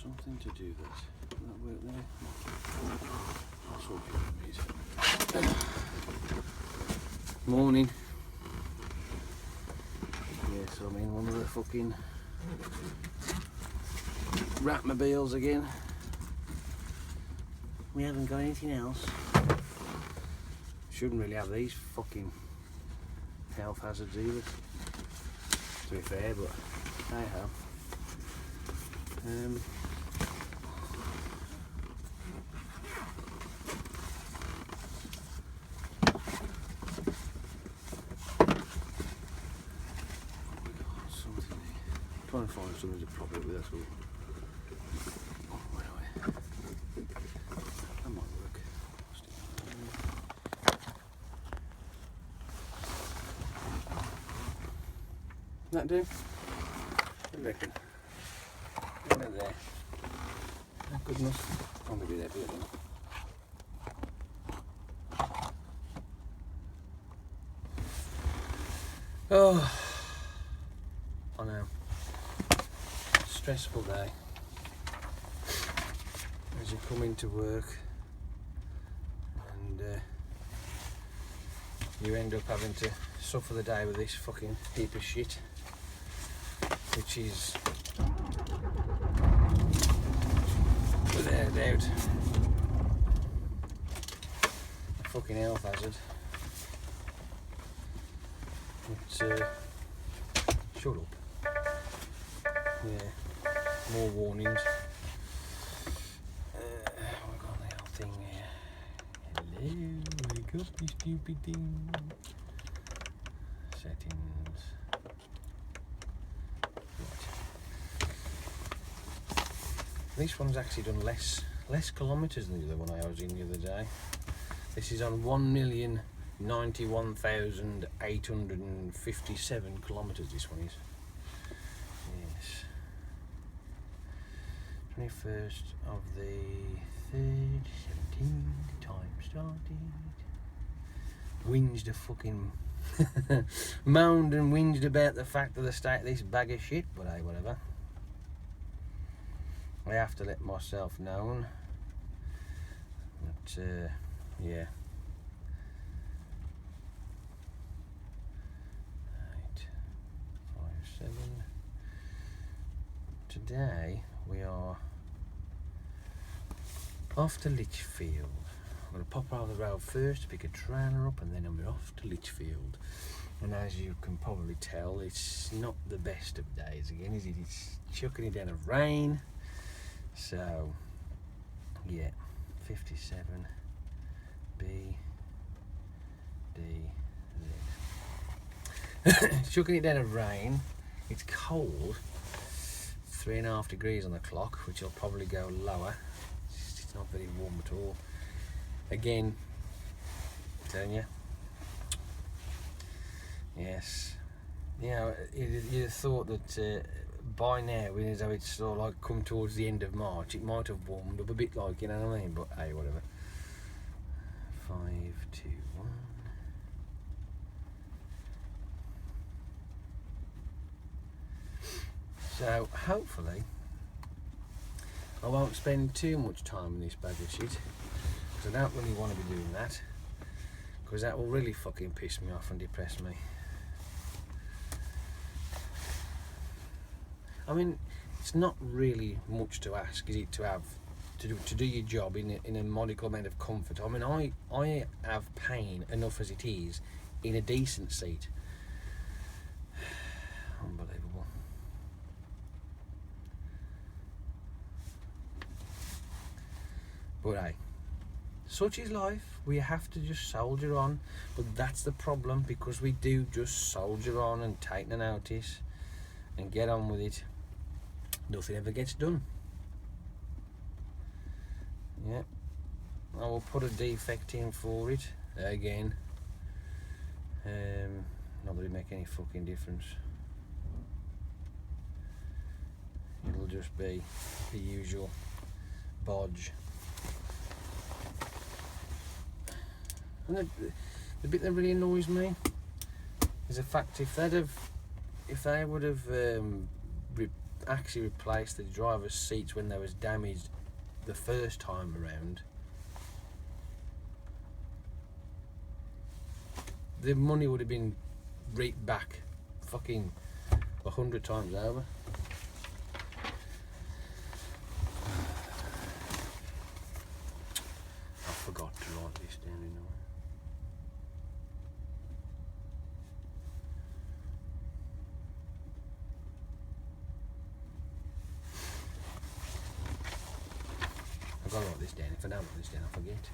Something to do this. Will that work there? That's all good. Morning. Yeah, so I'm in one of the fucking Ratmobiles again. We haven't got anything else. Shouldn't really have these fucking health hazards either, to be fair, but I have. Trying to find something to prop it with, that's all. Oh, where are we? That might work. That do? What do you reckon? There. That good enough? I'm going to do that bit then. Oh, I know. Stressful day. As you come into work and you end up having to suffer the day with this fucking heap of shit, which is without a doubt a fucking health hazard. It's shut up. Yeah, more warnings. We've got the old thing here. Hello, wake up, you stupid thing. Settings. Right. This one's actually done less kilometres than the other one I was in the other day. This is on 1,091,857 kilometres, this one is. Yes. 21st of the 3rd, 17, time started. Whinged a fucking moaned and whinged about the fact of the state of this bag of shit, but hey, whatever. I have to let myself know. But yeah. 857. Today we are off to Lichfield. I'm going to pop out of the road first, pick a trailer up, and then I'm off to Lichfield. And as you can probably tell, it's not the best of days again, is it? It's chucking it down of rain. So, yeah, 57, B, D, Z. It's chucking it down of rain. It's cold, 3.5 degrees on the clock, which will probably go lower. It's not very warm at all. Again, I'm telling you. Yes. You know, you'd have thought that by now, as though it's sort of like come towards the end of March, it might have warmed up a bit, like, you know what I mean? But hey, whatever. 5, 2, 1. So hopefully I won't spend too much time in this bag of shit, because I don't really want to be doing that, because that will really fucking piss me off and depress me. I mean, it's not really much to ask, is it, to have to do your job in a modicum amount of comfort. I mean, I have pain enough as it is in a decent seat. Unbelievable. But hey, such is life. We have to just soldier on. But that's the problem, because we do just soldier on and take the notice and get on with it. Nothing ever gets done. Yeah, I will put a defect in for it again. Not that it make any fucking difference. It'll just be the usual bodge. And the bit that really annoys me is the fact if they would have actually replaced the driver's seats when they was damaged the first time around, the money would have been reaped back fucking 100 times over. I forgot to write this down, you know. I've got to write this down. If I don't write this down, I forget.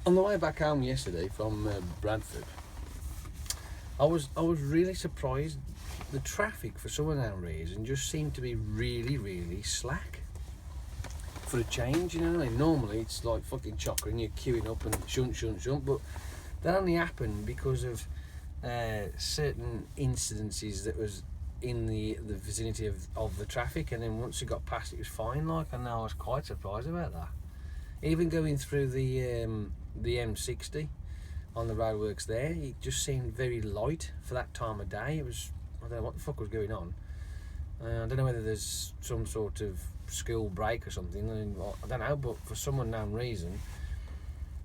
On the way back home yesterday from Bradford, I was really surprised. The traffic, for some unknown reason, just seemed to be really slack. For a change, you know what I mean? Normally it's like fucking chocker and you're queuing up and shunt, but that only happened because of certain incidences that was in the vicinity of the traffic, and then once you got past it was fine. Like, and I was quite surprised about that. Even going through the M60 on the roadworks there, it just seemed very light for that time of day. It was, I don't know what the fuck was going on. I don't know whether there's some sort of school break or something, I don't know, but for some unknown reason,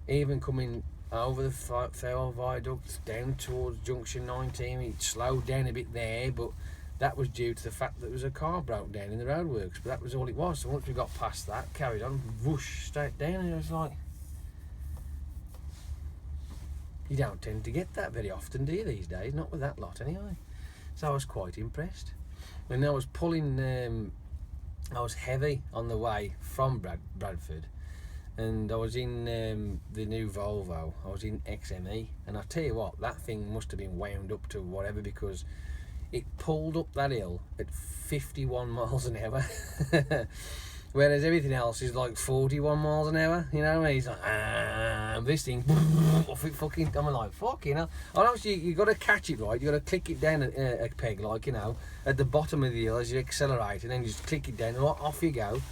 even coming over the Fowell Viaduct down towards Junction 19, it slowed down a bit there, but that was due to the fact that there was a car broke down in the roadworks, but that was all it was. So once we got past that, carried on, whoosh, straight down, and it was like, you don't tend to get that very often, do you, these days? Not with that lot, anyway. So I was quite impressed. And I was pulling, I was heavy on the way from Bradford, and I was in the new Volvo. I was in XME, and I tell you what, that thing must have been wound up to whatever, because it pulled up that hill at 51 miles an hour, whereas everything else is like 41 miles an hour. You know what I mean? It's like, this thing, off it fucking. I'm like, fuck, you know. And obviously you got to catch it right. You got to click it down a peg, like, you know, at the bottom of the hill as you accelerate, and then you just click it down, and off you go.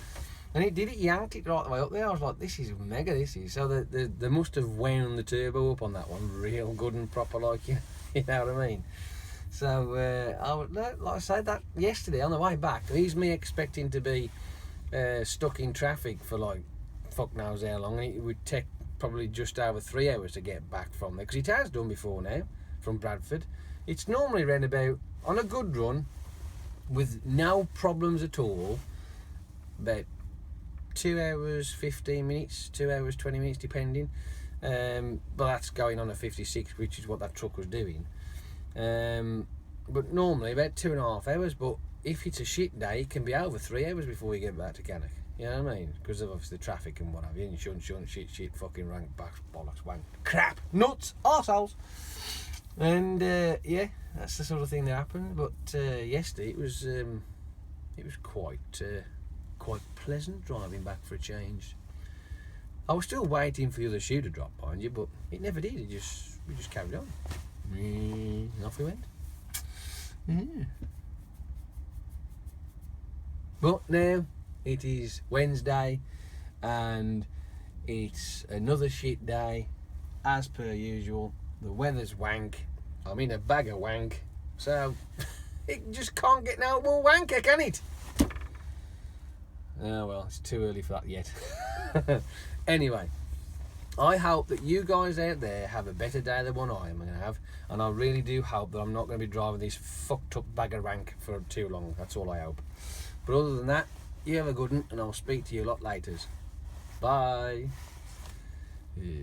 And it did it, yanked it right the way up there. I was like, this is mega, this is. So they must have wound the turbo up on that one real good and proper, like, you know what I mean? So, like I said, that yesterday on the way back, here's me expecting to be stuck in traffic for like fuck knows how long. It would take probably just over 3 hours to get back from there, because it has done before now from Bradford. It's normally around about, on a good run, with no problems at all, about 2 hours 15 minutes, 2 hours 20 minutes depending. But that's going on a 56, which is what that truck was doing. But normally about 2.5 hours, but if it's a shit day, it can be over 3 hours before you get back to Cannock. You know what I mean? Because of obviously the traffic and what have you, and shun, shit, fucking rank, bollocks, wank, crap, nuts, arseholes. And yeah, that's the sort of thing that happened. But yesterday it was quite pleasant driving back for a change. I was still waiting for the other shoe to drop behind you, but it never did. We just carried on. And off we went. Yeah. But now it is Wednesday, and it's another shit day, as per usual. The weather's wank. I'm in a bag of wank, so it just can't get no more wanker, can it? Oh well, it's too early for that yet. Anyway, I hope that you guys out there have a better day than one I am going to have, and I really do hope that I'm not going to be driving this fucked up bag of rank for too long. That's all I hope. But other than that, you have a good one, and I'll speak to you a lot later. Bye. Yeah.